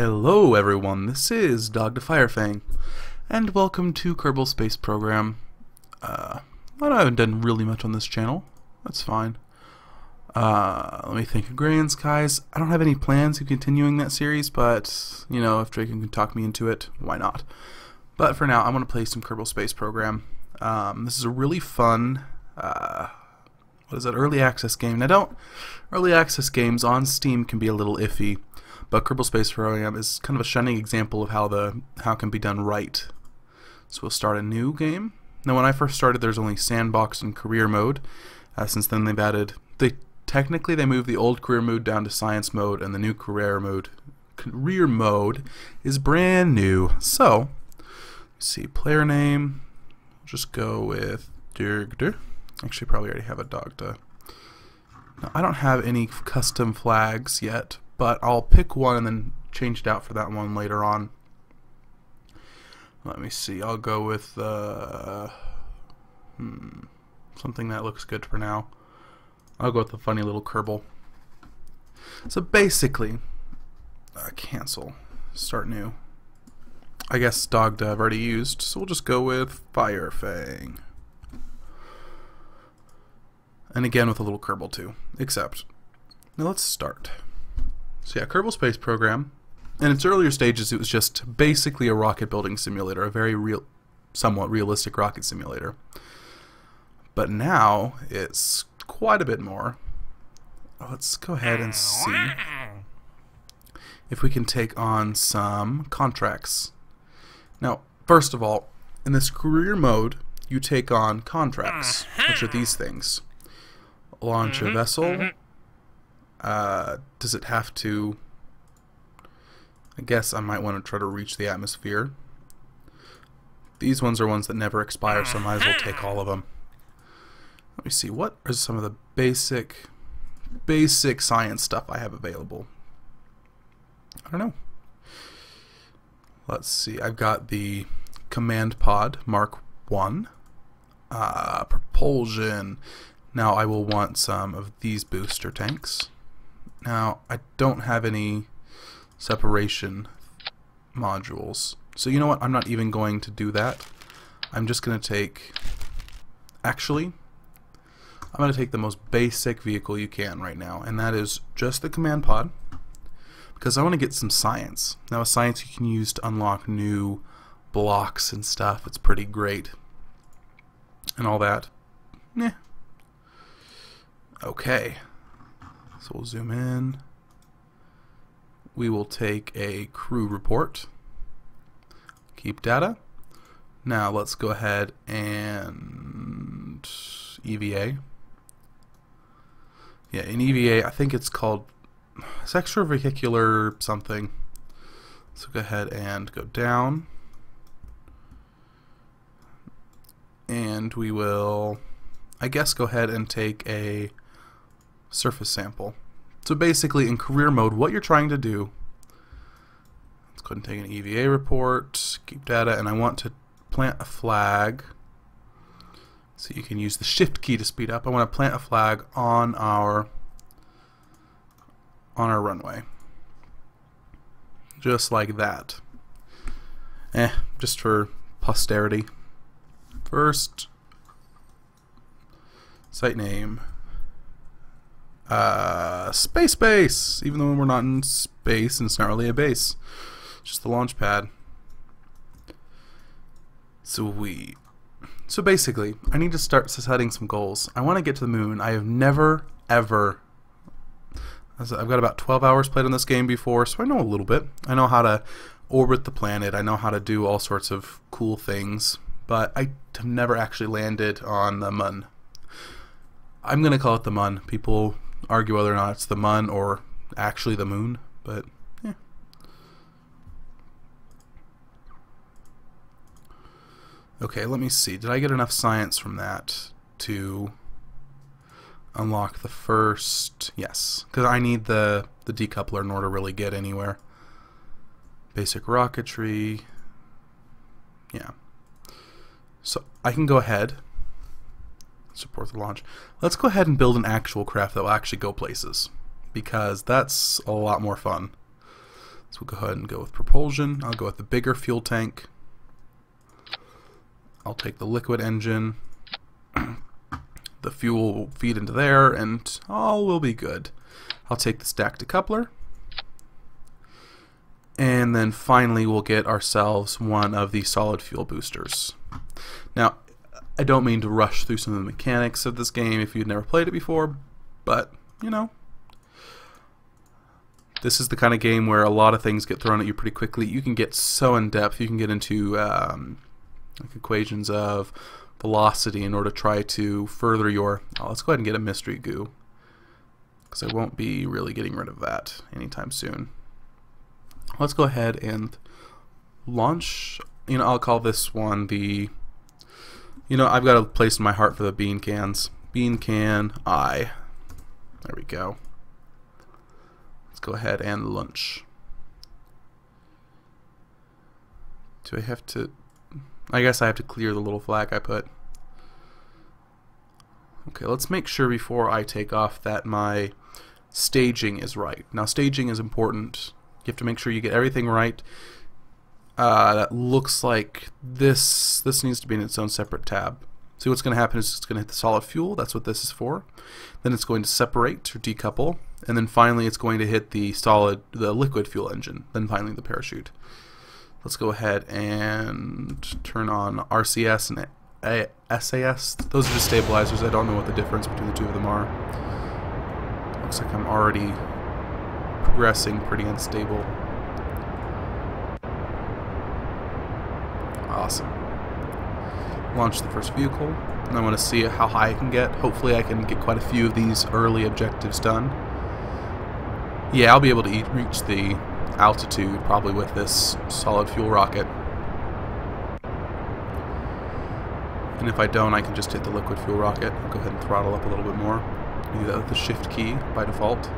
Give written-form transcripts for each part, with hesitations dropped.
Hello everyone, this is Dog to Firefang, and welcome to Kerbal Space Program. I haven't done really much on this channel, that's fine. Let me think. Agrarian Skies, I don't have any plans of continuing that series, but, you know, if Drake can talk me into it, why not? But for now, I want to play some Kerbal Space Program. This is a really fun, early access game. Now early access games on Steam can be a little iffy, but Kerbal Space Program is kind of a shining example of how it can be done right. So we'll start a new game. Now when I first started, there's only sandbox and career mode. Since then technically they moved the old career mode down to science mode, and the new career mode is brand new. So let's see, player name. Just go with Dirgder. Actually, probably already have a dog to. Now, I don't have any custom flags yet, but I'll pick one and then change it out for that one later on. Let me see. I'll go with something that looks good for now. I'll go with the funny little Kerbal. So basically, cancel, start new. I guess dog I've already used, so we'll just go with Firefang. And again with a little Kerbal too, except, now let's start. So yeah, Kerbal Space Program. In its earlier stages, it was just basically a rocket building simulator, a very somewhat realistic rocket simulator. But now it's quite a bit more. Let's go ahead and see if we can take on some contracts. Now, first of all, in this career mode, you take on contracts, which are these things. Launch a vessel. Does it have to? I guess I might want to try to reach the atmosphere. These ones are ones that never expire, so I might as well take all of them. Let me see, what are some of the basic science stuff I have available? I don't know. Let's see, I've got the Command Pod Mark 1. Propulsion. Now I will want some of these booster tanks. Now I don't have any separation modules, so you know what, I'm not even going to do that. I'm just going to take, I'm going to take the most basic vehicle you can right now, and that is just the Command Pod, because I want to get some science. Now with science you can use to unlock new blocks and stuff. It's pretty great and all that. Yeah. Okay, so we'll zoom in. We will take a crew report. Keep data. Now let's go ahead and EVA. Yeah, in EVA, I think it's called extravehicular something. So go ahead and go down. And we will, I guess, go ahead and take a surface sample. So basically, in career mode, what you're trying to do, let's go ahead and take an EVA report, keep data, and I want to plant a flag. So you can use the shift key to speed up. I want to plant a flag on our runway. Just like that. Just for posterity. First, site name. Space base, even though we're not in space and it's not really a base, it's just the launch pad. So basically, I need to start setting some goals. I want to get to the moon. I have never ever, I've got about 12 hours played on this game before, so I know a little bit. I know how to orbit the planet. I know how to do all sorts of cool things, but I have never actually landed on the moon. I'm gonna call it the mun. People argue whether or not it's the mun or actually the moon, but yeah. Okay, let me see. Did I get enough science from that to unlock the first? Yes, because I need the decoupler in order to really get anywhere. Basic rocketry. Yeah. So I can go ahead. Support the launch. Let's go ahead and build an actual craft that will actually go places, because that's a lot more fun. So we'll go ahead and go with propulsion. I'll go with the bigger fuel tank. I'll take the liquid engine. The fuel will feed into there, and all will be good. I'll take the stacked decoupler. And then finally we'll get ourselves one of the solid fuel boosters. Now, I don't mean to rush through some of the mechanics of this game if you've never played it before, but, you know, this is the kind of game where a lot of things get thrown at you pretty quickly. You can get so in-depth, you can get into like equations of velocity in order to try to further your... Oh, let's go ahead and get a mystery goo, because I won't be really getting rid of that anytime soon. Let's go ahead and launch. You know, I'll call this one the... You know, I've got a place in my heart for the bean cans. Bean can I. There we go. Let's go ahead and launch. Do I have to... I guess I have to clear the little flag I put. Okay, let's make sure before I take off that my staging is right. Now, staging is important. You have to make sure you get everything right. That looks like this needs to be in its own separate tab. See, what's going to happen is it's going to hit the solid fuel. That's what this is for. Then it's going to separate or decouple, and then finally it's going to hit the liquid fuel engine. Then finally the parachute. Let's go ahead and turn on RCS and SAS. Those are the stabilizers. I don't know what the difference between the two of them are. Looks like I'm already progressing pretty unstable. Awesome. Launch the first vehicle, and I want to see how high I can get. Hopefully I can get quite a few of these early objectives done. Yeah, I'll be able to reach the altitude probably with this solid fuel rocket. And if I don't, I can just hit the liquid fuel rocket. I'll go ahead and throttle up a little bit more. Do that with the shift key by default.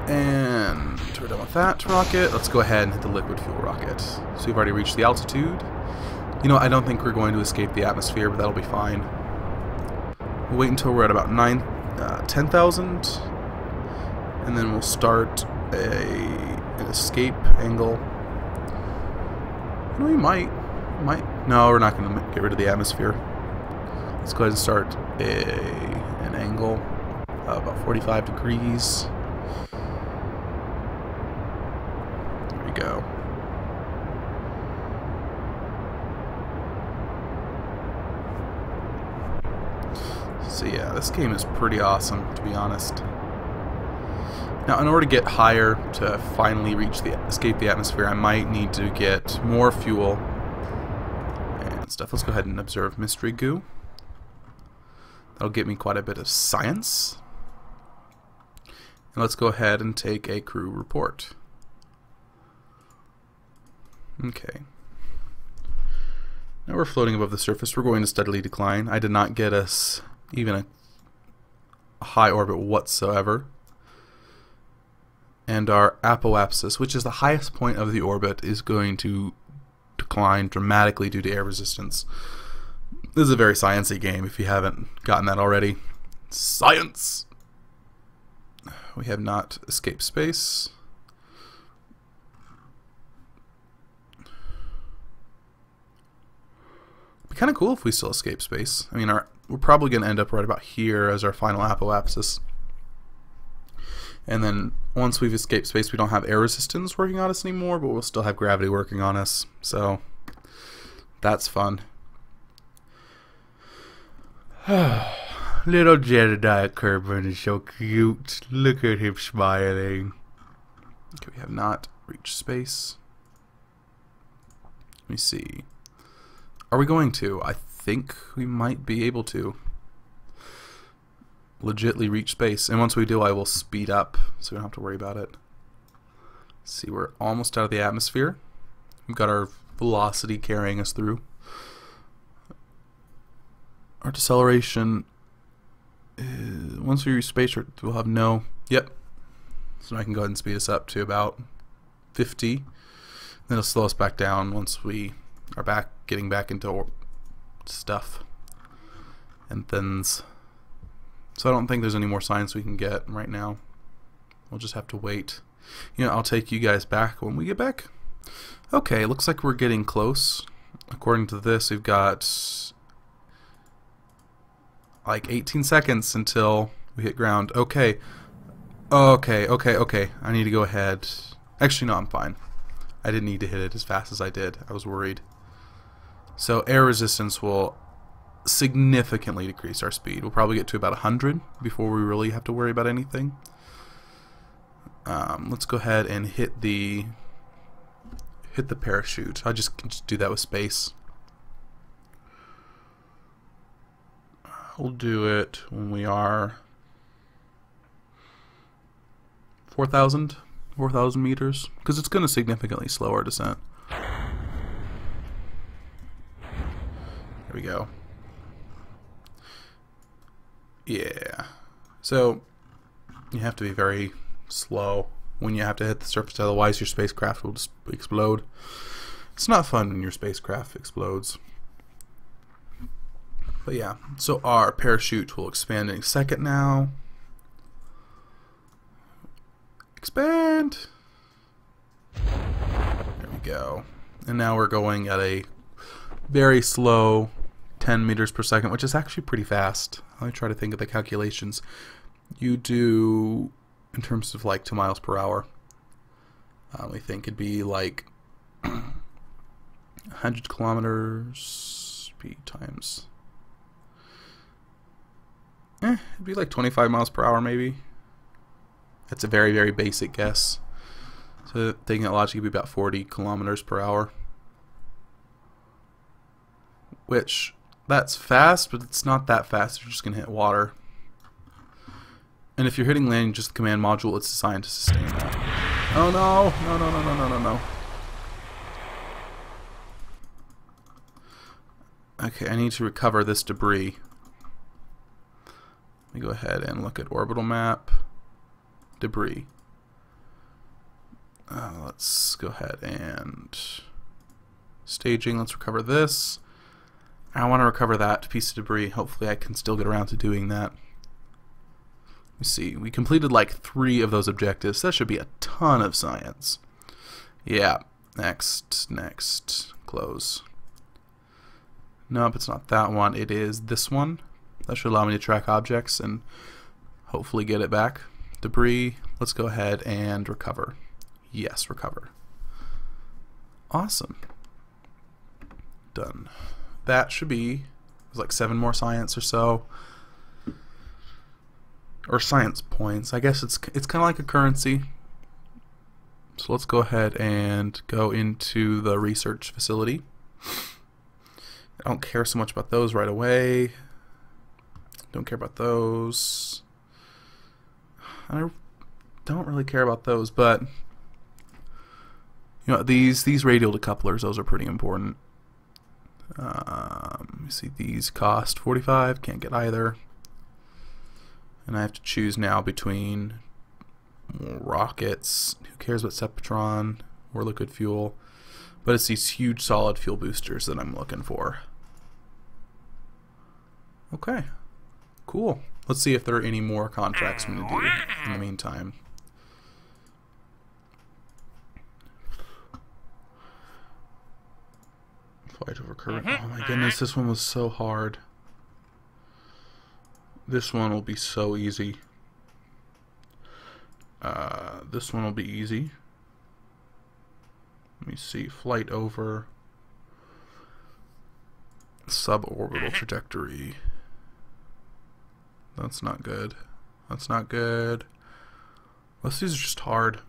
And we're done with that rocket. Let's go ahead and hit the liquid fuel rocket. So we've already reached the altitude. You know, I don't think we're going to escape the atmosphere, but that'll be fine. We'll wait until we're at about 10,000, and then we'll start an escape angle. No, we might. No, we're not going to get rid of the atmosphere. Let's go ahead and start an angle of about 45 degrees. There we go. So yeah, this game is pretty awesome, to be honest. Now, in order to get higher, to finally escape the atmosphere, I might need to get more fuel and stuff. Let's go ahead and observe mystery goo. That'll get me quite a bit of science. And let's go ahead and take a crew report. Okay. Now we're floating above the surface. We're going to steadily decline. I did not get us even a high orbit whatsoever. And our apoapsis, which is the highest point of the orbit, is going to decline dramatically due to air resistance. This is a very sciencey game if you haven't gotten that already. Science! We have not escaped space. It'd be kind of cool if we still escape space. I mean, we're probably going to end up right about here as our final apoapsis. And then once we've escaped space, we don't have air resistance working on us anymore, but we'll still have gravity working on us. So that's fun. Little Jedediah Kerber is so cute. Look at him smiling. Okay, we have not reached space. Let me see. Are we going to? I think we might be able to legitly reach space, and once we do, I will speed up so we don't have to worry about it. Let's see, we're almost out of the atmosphere. We've got our velocity carrying us through. Our deceleration is, once we reach space, we'll have no... Yep. So I can go ahead and speed us up to about 50. Then it'll slow us back down once we are getting back into stuff and things. So I don't think there's any more science we can get right now. We'll just have to wait. I'll take you guys back when we get back. Okay, looks like we're getting close. According to this, we've got like 18 seconds until we hit ground. Okay. Okay. I need to go ahead. Actually, no, I'm fine. I didn't need to hit it as fast as I did. I was worried. So air resistance will significantly decrease our speed. We'll probably get to about 100 before we really have to worry about anything. Let's go ahead and hit the parachute. I can just do that with space. We'll do it when we are 4,000 meters, because it's going to significantly slow our descent. There we go. Yeah. So you have to be very slow when you have to hit the surface, otherwise your spacecraft will just explode. It's not fun when your spacecraft explodes. But yeah, so our parachute will expand in a second now. Expand! There we go. And now we're going at a very slow 10 meters per second, which is actually pretty fast. Let me try to think of the calculations. You do, in terms of like 2 miles per hour, we think it'd be like 100 kilometers speed times. It'd be like 25 miles per hour maybe. That's a very, very basic guess. So thinking that logically would be about 40 kilometers per hour. Which, that's fast, but it's not that fast. You're just going to hit water. And if you're hitting landing, just the command module, it's designed to sustain that. Oh no! No. Okay, I need to recover this debris. Let me go ahead and look at orbital map. Debris. Let's go ahead and staging. Let's recover this. I want to recover that piece of debris. Hopefully I can still get around to doing that. Let me see. We completed like 3 of those objectives. That should be a ton of science. Yeah. Next. Close. Nope, it's not that one. It is this one. That should allow me to track objects and hopefully get it back. Debris. Let's go ahead and recover. Yes, recover. Awesome. Done. That should be, there's like 7 more science or so. Or science points. I guess it's kind of like a currency. So let's go ahead and go into the research facility. I don't care so much about those right away. Don't care about those. I don't really care about those, but these radial decouplers, those are pretty important. Let me see, these cost 45, can't get either. And I have to choose now between rockets, who cares about Sepatron or liquid fuel, but it's these huge solid fuel boosters that I'm looking for. Okay, cool. Let's see if there are any more contracts we need to do in the meantime. Flight over current. Oh my goodness, this one was so hard. This one will be so easy. This one will be easy. Let me see. Flight over suborbital trajectory. That's not good. That's not good. Most of these are just hard.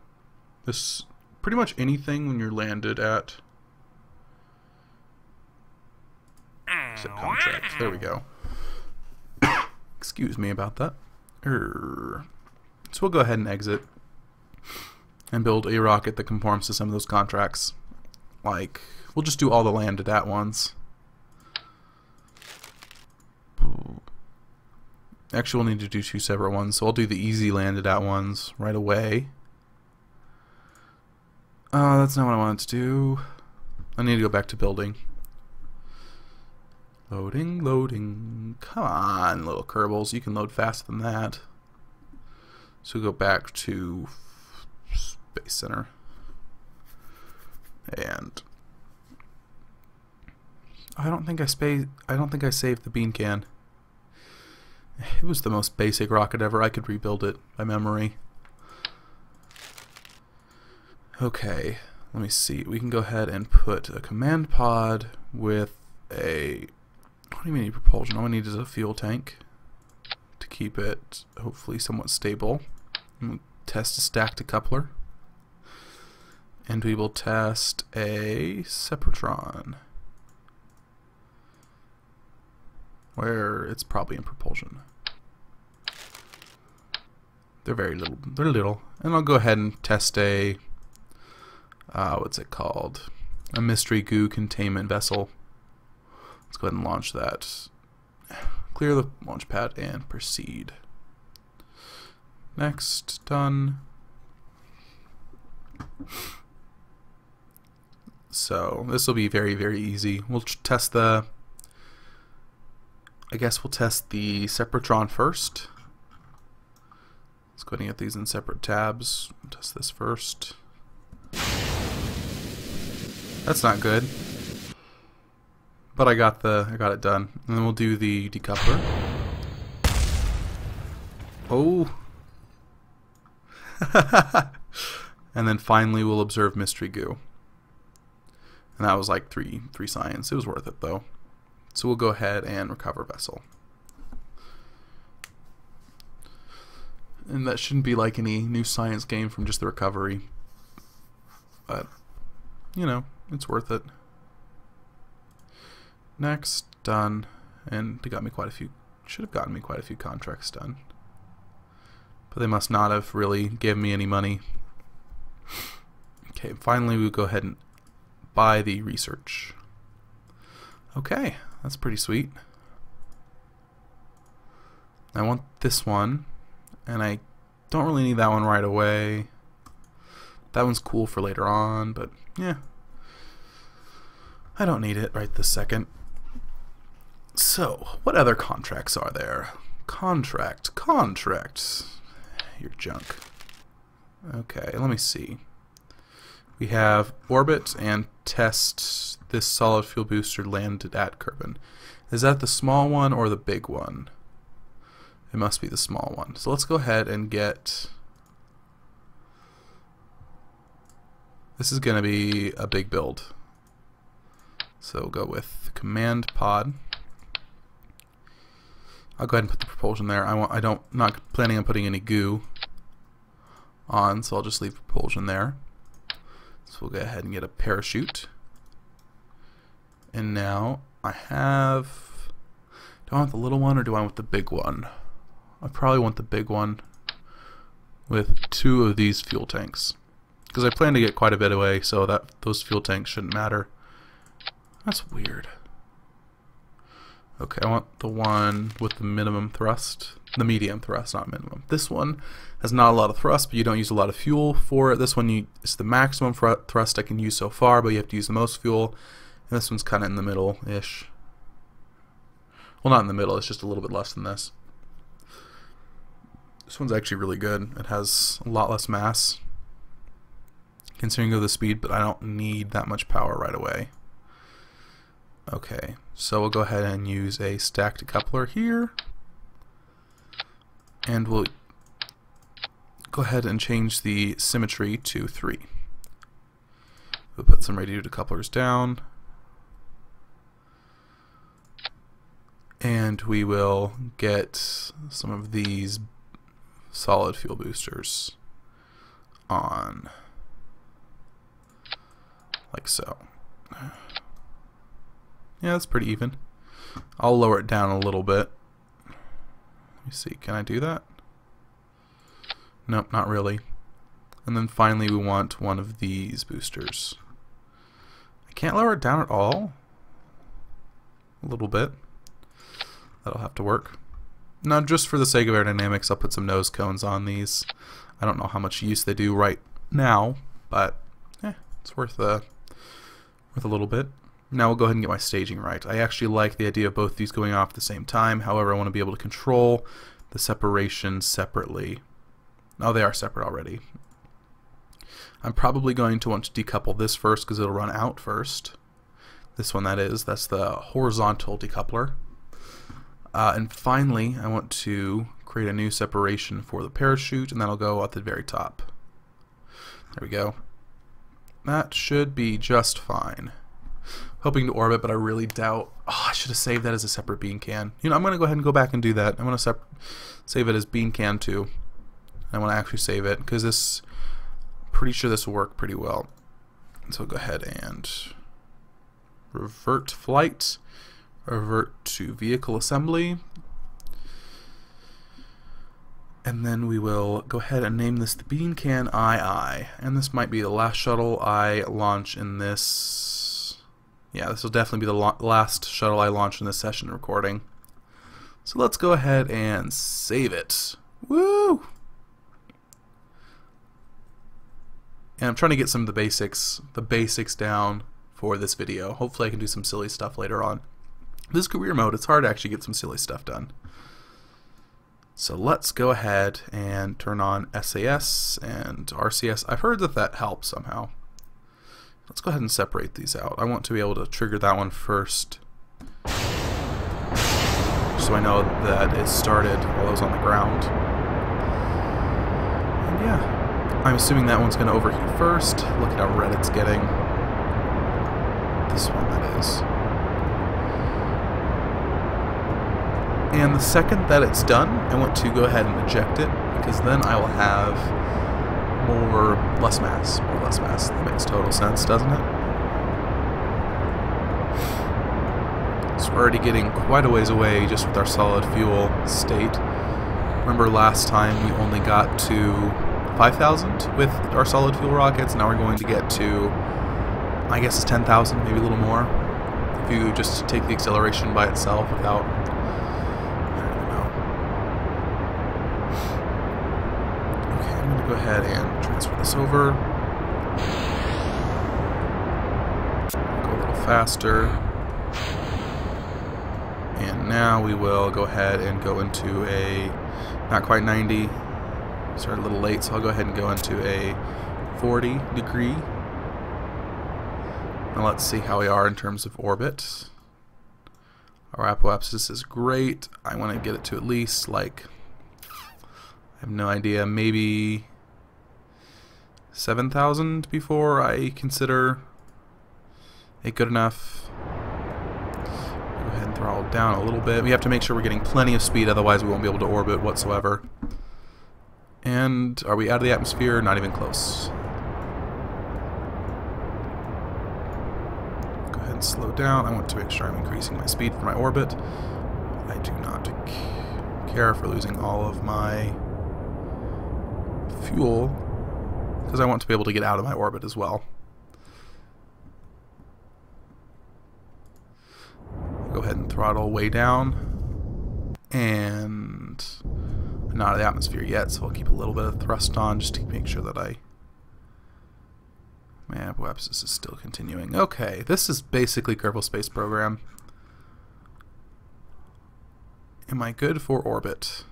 This pretty much anything when you're landed at except contract. There we go. Excuse me about that. So we'll go ahead and exit and build a rocket that conforms to some of those contracts. Like, we'll just do all the landed at ones. Actually, we'll need to do 2 separate ones, so I'll do the easy landed at ones right away. That's not what I wanted to do. I need to go back to building. Loading. Come on, little Kerbals. You can load faster than that. So go back to Space Center. And I don't think I saved the bean can. It was the most basic rocket ever. I could rebuild it by memory. Okay, let me see. We can go ahead and put a command pod with a... I don't even need propulsion. All I need is a fuel tank to keep it hopefully somewhat stable. We'll test a stacked coupler. And we will test a Sepratron, where it's probably in propulsion. They're very little. They're little. And I'll go ahead and test a what's it called? A mystery goo containment vessel. Let's go ahead and launch that. Clear the launch pad and proceed. Next, done. So this will be very, very easy. We'll test the... I guess we'll test the Sepratron first. Let's go ahead and get these in separate tabs. Test this first. That's not good. But I got it done. And then we'll do the decoupler. Oh. And then finally we'll observe mystery goo. And that was like three science. It was worth it though. So we'll go ahead and recover vessel. And that shouldn't be like any new science game from just the recovery. But, you know, it's worth it. Next, done. And they got me quite a few, should have gotten me quite a few contracts done. But they must not have really given me any money. Okay, finally we'll go ahead and buy the research. Okay, that's pretty sweet. I want this one, and I don't really need that one right away. That one's cool for later on, but yeah, I don't need it right this second. So, what other contracts are there? Contracts. Your junk. Okay, let me see. We have orbit and test this solid fuel booster landed at Kerbin. Is that the small one or the big one? It must be the small one. So let's go ahead and get... This is going to be a big build. So we'll go with command pod. I'll go ahead and put the propulsion there. Not planning on putting any goo on, so I'll just leave propulsion there. So we'll go ahead and get a parachute. And now I have... Do I want the little one or do I want the big one? I probably want the big one with 2 of these fuel tanks. Because I plan to get quite a bit away, so that those fuel tanks shouldn't matter. That's weird. Okay, I want the one with the minimum thrust. The medium thrust, not minimum. This one has not a lot of thrust, but you don't use a lot of fuel for it. This one is the maximum thrust I can use so far, but you have to use the most fuel. And this one's kind of in the middle-ish. Well, not in the middle, it's just a little bit less than this. This one's actually really good. It has a lot less mass, considering of the speed, but I don't need that much power right away. Okay, so we'll go ahead and use a stacked coupler here. And we'll go ahead and change the symmetry to 3. We'll put some radiator decouplers down. And we will get some of these solid fuel boosters on. Like so. Yeah, that's pretty even. I'll lower it down a little bit. Let me see, can I do that? Nope, not really. And then finally we want one of these boosters. I can't lower it down at all. A little bit. That'll have to work. Now, just for the sake of aerodynamics, I'll put some nose cones on these. I don't know how much use they do right now, but it's worth a little bit. Now we'll go ahead and get my staging right. I actually like the idea of both these going off at the same time. However, I want to be able to control the separation separately. Oh, they are separate already. I'm probably going to want to decouple this first because it'll run out first. This one, that's the horizontal decoupler. And finally, I want to create a new separation for the parachute, and that'll go at the very top. There we go. That should be just fine. Hoping to orbit, but I really doubt. Oh, I should have saved that as a separate bean can. You know, I'm going to go ahead and go back and do that. I'm going to save it as bean can 2. I want to actually save it because this, pretty sure this will work pretty well. So go ahead and revert flight, revert to vehicle assembly, and then we will go ahead and name this the Bean Can II, and this might be the last shuttle I launch in this. Yeah, this will definitely be the last shuttle I launch in this session recording. So let's go ahead and save it. Woo! And I'm trying to get some of the basics down for this video. Hopefully I can do some silly stuff later on. This career mode, it's hard to actually get some silly stuff done. So let's go ahead and turn on SAS and RCS. I've heard that that helps somehow. Let's go ahead and separate these out. I want to be able to trigger that one first, so I know that it started while I was on the ground. And yeah, I'm assuming that one's going to overheat first. Look at how red it's getting. This one, that is. And the second that it's done, I want to go ahead and eject it, because then I will have less mass. That makes total sense, doesn't it? So we're already getting quite a ways away just with our solid fuel state. Remember last time we only got to 5,000 with our solid fuel rockets. Now we're going to get to, I guess it's 10,000, maybe a little more. If you just take the acceleration by itself without, I don't know. Okay, I'm going to go ahead and transfer this over. Go a little faster. And now we will go ahead and go into a, not quite 90, started a little late, so I'll go ahead and go into a 40 degree. Now let's see how we are in terms of orbit. Our apoapsis is great. I want to get it to at least, like, I have no idea, maybe 7,000 before I consider it good enough. Go ahead and throttle down a little bit. We have to make sure we're getting plenty of speed, otherwise we won't be able to orbit whatsoever. And are we out of the atmosphere? Not even close. Go ahead and slow down. I want to make sure I'm increasing my speed for my orbit. I do not care for losing all of my fuel, because I want to be able to get out of my orbit as well. Go ahead and throttle way down, and I'm not out of the atmosphere yet, so I'll keep a little bit of thrust on just to make sure that my apoapsis is still continuing. Okay, this is basically Kerbal Space Program. Am I good for orbit?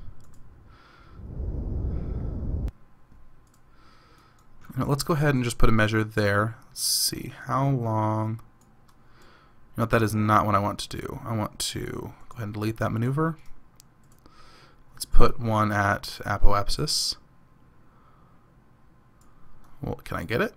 Now, let's go ahead and just put a measure there. Let's see how long. You know what, that is not what I want to do. I want to go ahead and delete that maneuver. Let's put one at apoapsis. Well, can I get it?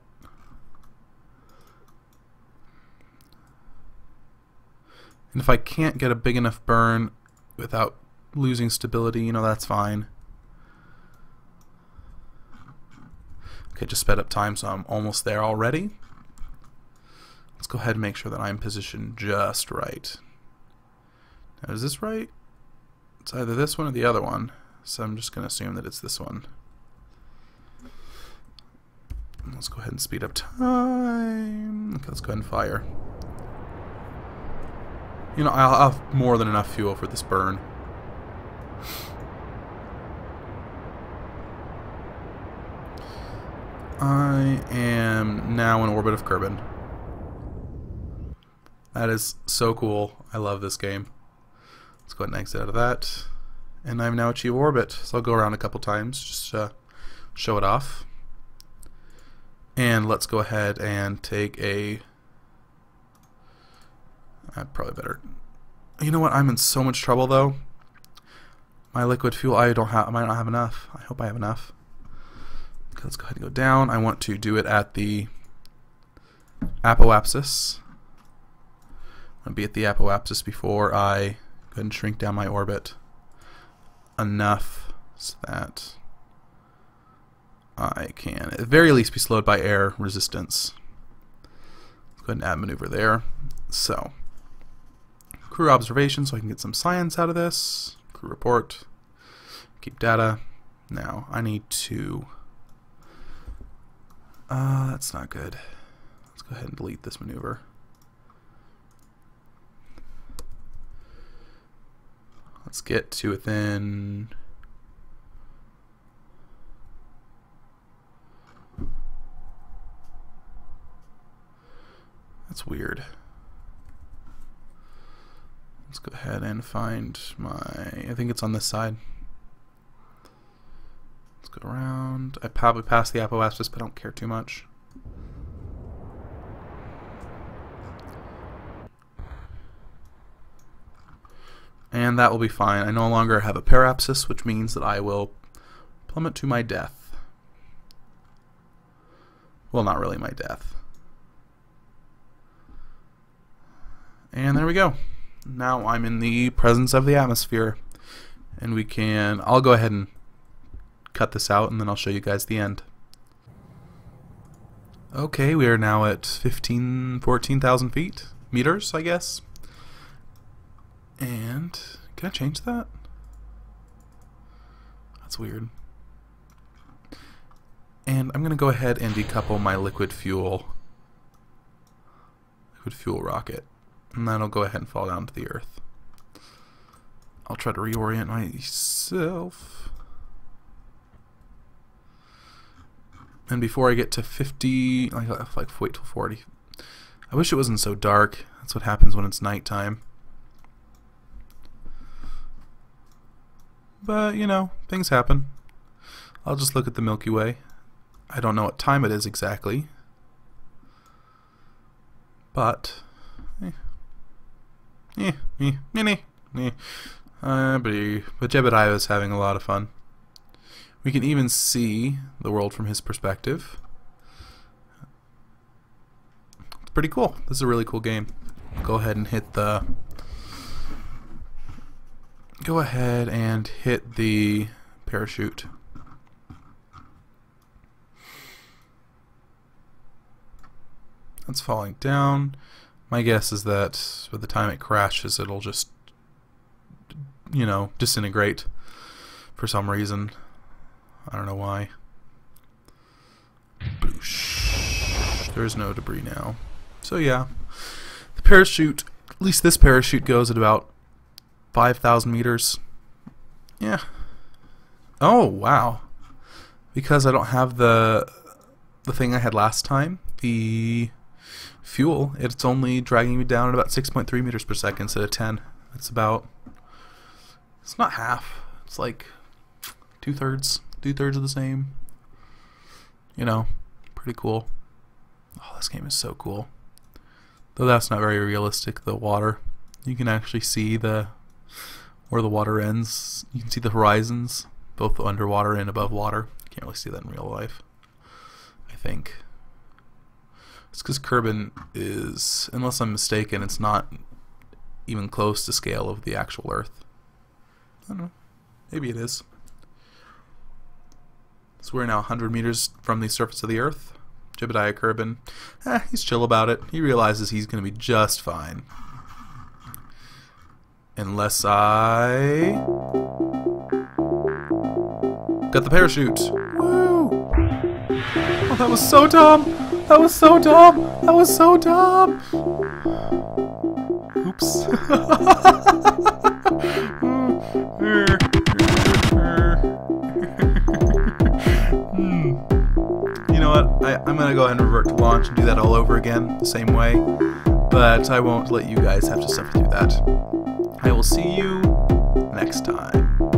And if I can't get a big enough burn without losing stability, you know, that's fine. Okay, just sped up time, so I'm almost there already. Let's go ahead and make sure that I'm positioned just right. Now, is this right? It's either this one or the other one, so I'm just going to assume that it's this one. Let's go ahead and speed up time. Okay, let's go ahead and fire. You know, I'll have more than enough fuel for this burn. I am now in orbit of Kerbin. That is so cool. I love this game. Let's go ahead and exit out of that. And I've now achieved orbit. So I'll go around a couple times just to show it off. And let's go ahead and take a... I'd probably better... You know what? I'm in so much trouble though. My liquid fuel, I might not have enough. I hope I have enough. Okay, let's go ahead and go down. I want to do it at the apoapsis. I want to be at the apoapsis before I go ahead and shrink down my orbit enough so that I can at the very least be slowed by air resistance. Let's go ahead and add maneuver there. So, crew observation so I can get some science out of this. Crew report. Keep data. Now, I need to... that's not good. Let's go ahead and delete this maneuver. Let's get to within... That's weird. Let's go ahead and find my... I think it's on this side. Let's go around. I probably passed the apoapsis, but I don't care too much. And that will be fine. I no longer have a parapsis, which means that I will plummet to my death. Well, not really my death. And there we go. Now I'm in the presence of the atmosphere. And we can... I'll go ahead and cut this out, and then I'll show you guys the end. Okay, we are now at 14,000 feet. Meters, I guess. And can I change that? That's weird. And I'm gonna go ahead and decouple my liquid fuel rocket, and then I'll go ahead and fall down to the earth. I'll try to reorient myself. And before I get to 50, like wait till 40. I wish it wasn't so dark. That's what happens when it's nighttime. But, you know, things happen. I'll just look at the Milky Way. I don't know what time it is exactly. But, but Jebediah is having a lot of fun. We can even see the world from his perspective. It's pretty cool. This is a really cool game. Go ahead and hit the... Go ahead and hit the parachute. That's falling down. My guess is that by the time it crashes, it'll just, you know, disintegrate for some reason. I don't know why. Boosh. There's no debris now. So yeah, the parachute, at least this parachute goes at about 5,000 meters. Yeah. Oh, wow. Because I don't have the thing I had last time, the fuel, it's only dragging me down at about 6.3 meters per second instead of 10. It's about... It's not half. It's like two-thirds of the same. You know, pretty cool. Oh, this game is so cool. Though that's not very realistic, the water. You can actually see where the water ends. You can see the horizons, both underwater and above water. You can't really see that in real life, I think. It's because Kerbin is, unless I'm mistaken, it's not even close to scale of the actual Earth. I don't know. Maybe it is. So we're now 100 meters from the surface of the Earth. Jebediah Kerbin, he's chill about it. He realizes he's going to be just fine. Unless I... got the parachute. Woo! Oh, that was so dumb! That was so dumb! That was so dumb! Oops. You know what? I'm going to go ahead and revert to launch and do that all over again, the same way. But I won't let you guys have to suffer through that. I will see you next time.